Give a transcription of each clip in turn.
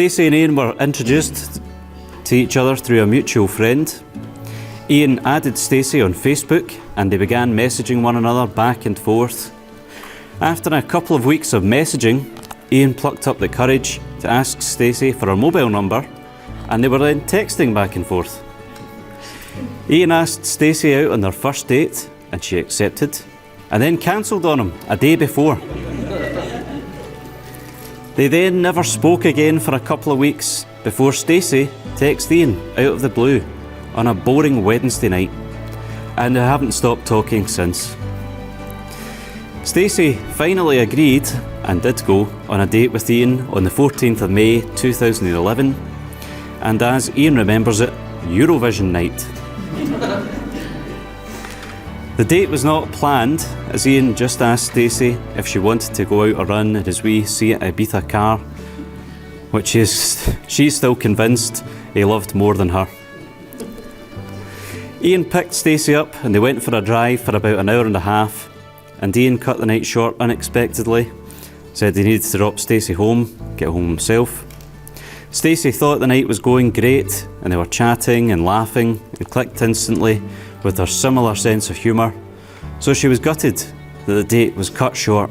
Stacey and Ian were introduced to each other through a mutual friend. Ian added Stacey on Facebook and they began messaging one another back and forth. After a couple of weeks of messaging, Ian plucked up the courage to ask Stacey for her mobile number, and they were then texting back and forth. Ian asked Stacey out on their first date and she accepted, and then cancelled on him a day before. They then never spoke again for a couple of weeks before Stacey texted Ian out of the blue on a boring Wednesday night, and they haven't stopped talking since. Stacey finally agreed and did go on a date with Ian on the 14th of May 2011, and as Ian remembers it, Eurovision night. The date was not planned, as Ian just asked Stacey if she wanted to go out a run in his wee Seat Ibiza car, which she's still convinced he loved more than her. Ian picked Stacey up and they went for a drive for about an hour and a half, and Ian cut the night short unexpectedly, said he needed to drop Stacey home, get home himself. Stacey thought the night was going great and they were chatting and laughing and clicked instantly with her similar sense of humour, so she was gutted that the date was cut short.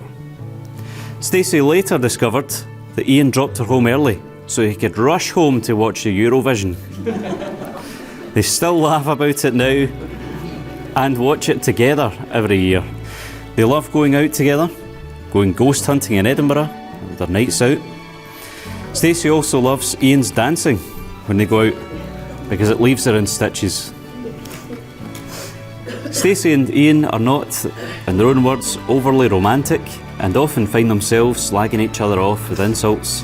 Stacey later discovered that Ian dropped her home early so he could rush home to watch the Eurovision. They still laugh about it now and watch it together every year. They love going out together, going ghost hunting in Edinburgh, their nights out. Stacey also loves Ian's dancing when they go out because it leaves her in stitches. Stacey and Ian are not, in their own words, overly romantic and often find themselves slagging each other off with insults,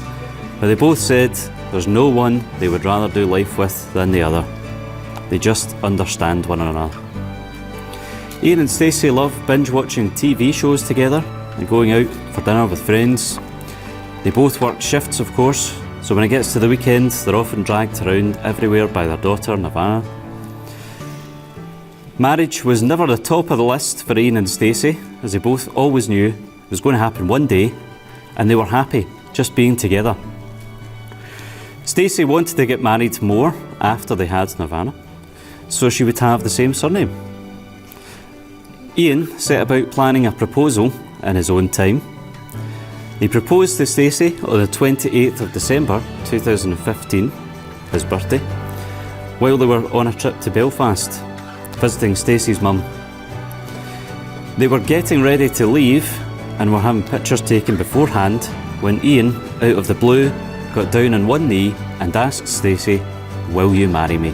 but they both said there's no one they would rather do life with than the other. They just understand one another. Ian and Stacey love binge watching TV shows together and going out for dinner with friends. They both work shifts, of course, so when it gets to the weekend, they're often dragged around everywhere by their daughter, Nirvana. Marriage was never the top of the list for Ian and Stacey, as they both always knew it was going to happen one day, and they were happy just being together. Stacey wanted to get married more after they had Nirvana, so she would have the same surname. Ian set about planning a proposal in his own time. He proposed to Stacey on the 28th of December 2015, his birthday, while they were on a trip to Belfast, visiting Stacey's mum. They were getting ready to leave and were having pictures taken beforehand when Ian, out of the blue, got down on one knee and asked Stacey, "Will you marry me?"